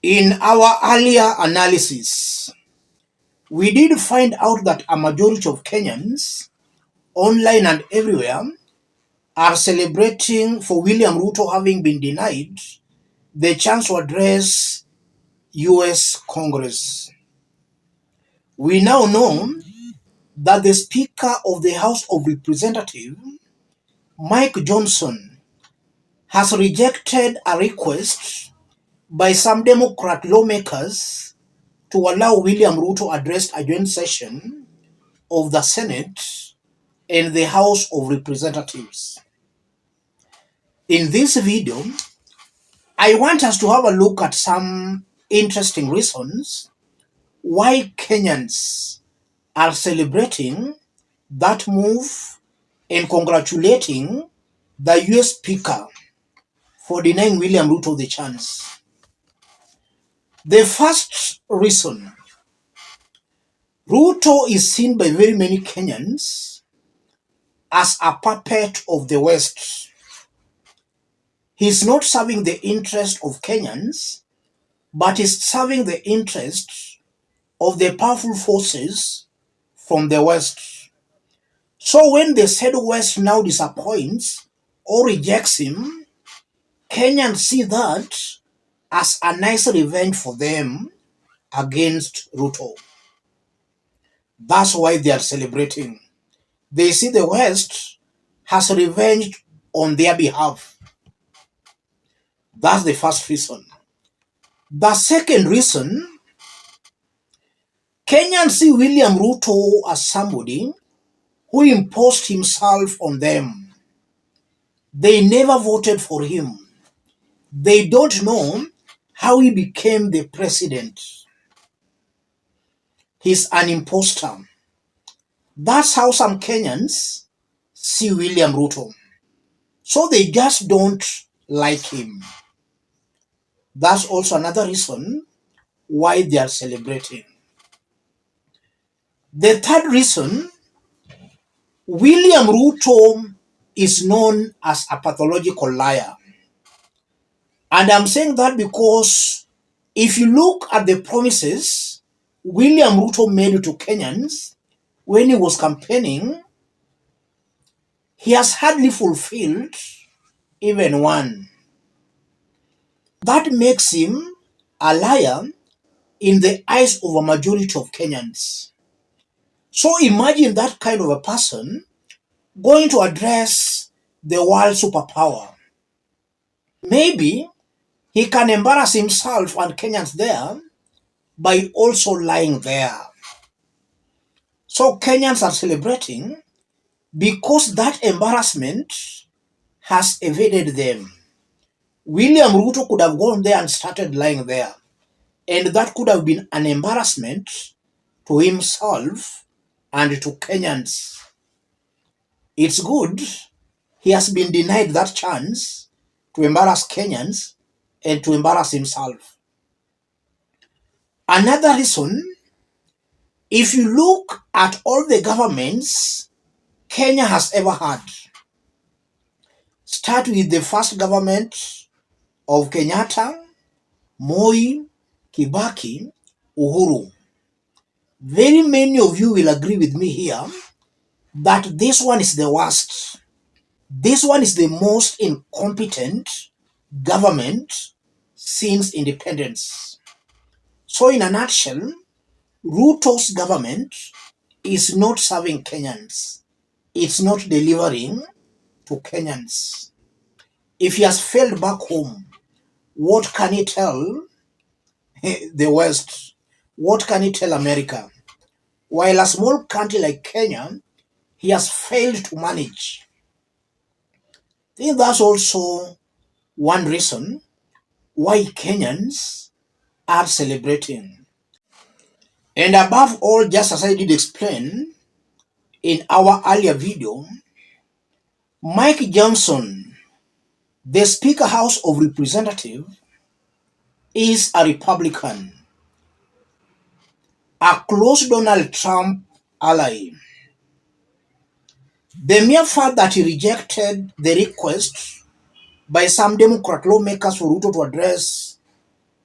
In our earlier analysis, we did find out that a majority of Kenyans, online and everywhere, are celebrating for William Ruto having been denied the chance to address US Congress. We now know that the Speaker of the House of Representatives, Mike Johnson, has rejected a request by some Democrat lawmakers to allow William Ruto to address a joint session of the Senate and the House of Representatives. In this video, I want us to have a look at some interesting reasons why Kenyans are celebrating that move and congratulating the US Speaker for denying William Ruto the chance. The first reason, Ruto is seen by very many Kenyans as a puppet of the West. He's not serving the interest of Kenyans, but is serving the interests of the powerful forces from the West. So when the said West now disappoints or rejects him, Kenyans see that as a nice revenge for them against Ruto. That's why they are celebrating. They see the West has revenged on their behalf. That's the first reason. The second reason, Kenyans see William Ruto as somebody who imposed himself on them. They never voted for him. They don't know how he became the president. He's an imposter. That's how some Kenyans see William Ruto. So they just don't like him. That's also another reason why they are celebrating. The third reason, William Ruto is known as a pathological liar. And I'm saying that because if you look at the promises William Ruto made to Kenyans when he was campaigning, he has hardly fulfilled even one. That makes him a liar in the eyes of a majority of Kenyans. So imagine that kind of a person going to address the world superpower. Maybe he can embarrass himself and Kenyans there by also lying there. So Kenyans are celebrating because that embarrassment has evaded them. William Ruto could have gone there and started lying there, and that could have been an embarrassment to himself and to Kenyans. It's good he has been denied that chance to embarrass Kenyans and to embarrass himself. Another reason, if you look at all the governments Kenya has ever had, start with the first government of Kenyatta, Moi, Kibaki, Uhuru. Very many of you will agree with me here that this one is the worst. This one is the most incompetent government since independence. So in a nutshell, Ruto's government is not serving Kenyans. It's not delivering to Kenyans. If he has failed back home, what can he tell the West? What can he tell America? While a small country like Kenya, he has failed to manage. I think that's also one reason why Kenyans are celebrating. And above all, just as I did explain in our earlier video, Mike Johnson, the Speaker House of Representatives, is a Republican, a close Donald Trump ally. The mere fact that he rejected the request by some Democrat lawmakers for Ruto to address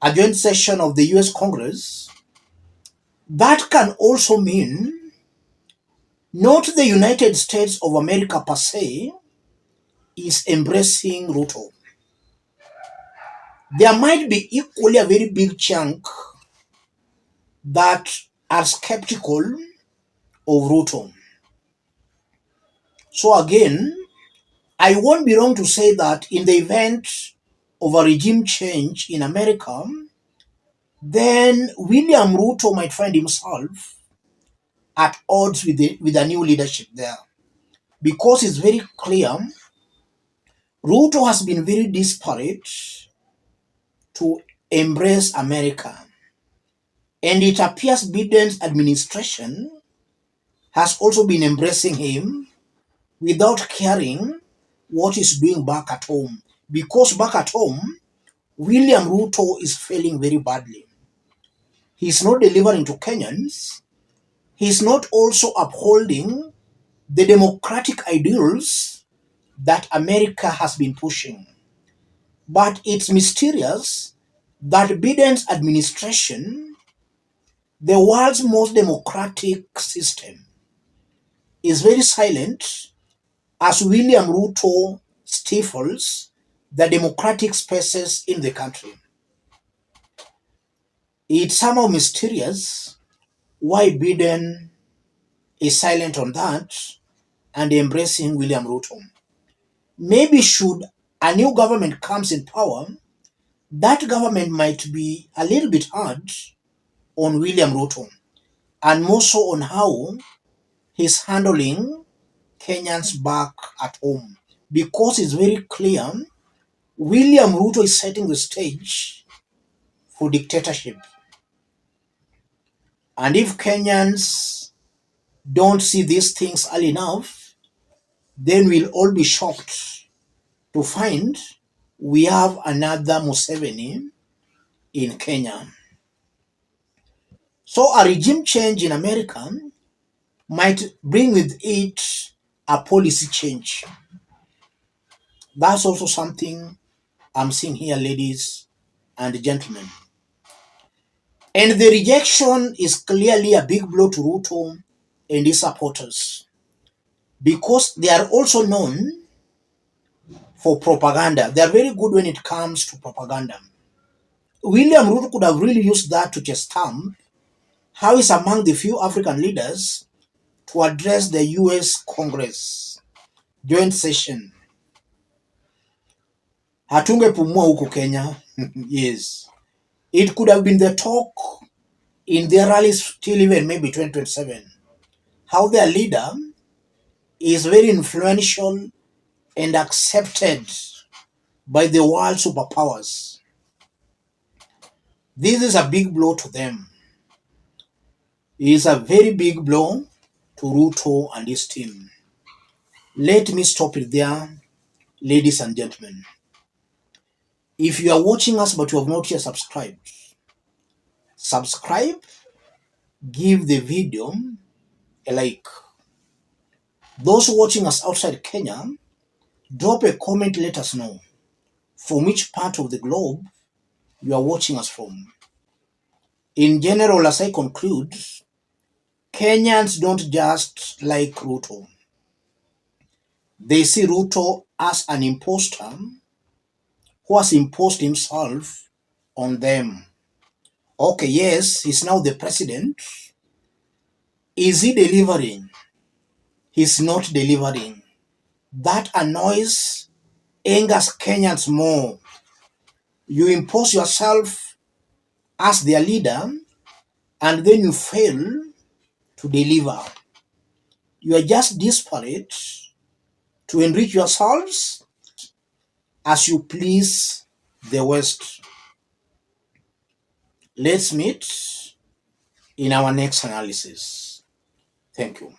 a joint session of the US Congress, that can also mean not the United States of America per se is embracing Ruto. There might be equally a very big chunk that are skeptical of Ruto. So again, I won't be wrong to say that in the event of a regime change in America, then William Ruto might find himself at odds with the new leadership there. Because it's very clear, Ruto has been very desperate to embrace America. And it appears Biden's administration has also been embracing him without caring what he's doing back at home. Because back at home, William Ruto is failing very badly. He's not delivering to Kenyans. He's not also upholding the democratic ideals that America has been pushing. But it's mysterious that Biden's administration, the world's most democratic system, is very silent as William Ruto stifles the democratic spaces in the country. It's somehow mysterious why Biden is silent on that and embracing William Ruto. Maybe should a new government comes in power, that government might be a little bit hard on William Ruto and more so on how he's handling Kenyans back at home. Because it's very clear William Ruto is setting the stage for dictatorship. And if Kenyans don't see these things early enough, then we'll all be shocked to find we have another Museveni in Kenya. So a regime change in America might bring with it a policy change. That's also something I'm seeing here, ladies and gentlemen. And the rejection is clearly a big blow to Ruto and his supporters because they are also known for propaganda. They are very good when it comes to propaganda. William Ruto could have really used that to just stamp how he's among the few African leaders to address the US Congress joint session. Hatungepumua huku Kenya. Yes. It could have been the talk in their rallies till even maybe 2027. How their leader is very influential and accepted by the world superpowers. This is a big blow to them. It is a very big blow to Ruto and his team. Let me stop it there, ladies and gentlemen. If you are watching us but you have not yet subscribed, subscribe, give the video a like. Those watching us outside Kenya, drop a comment, let us know from which part of the globe you are watching us from. In general, as I conclude, Kenyans don't just like Ruto. They see Ruto as an imposter who has imposed himself on them. Okay, yes, he's now the president. Is he delivering? He's not delivering. That annoys, angers Kenyans more. You impose yourself as their leader and then you fail to deliver. You are just desperate to enrich yourselves as you please the West. Let's meet in our next analysis. Thank you.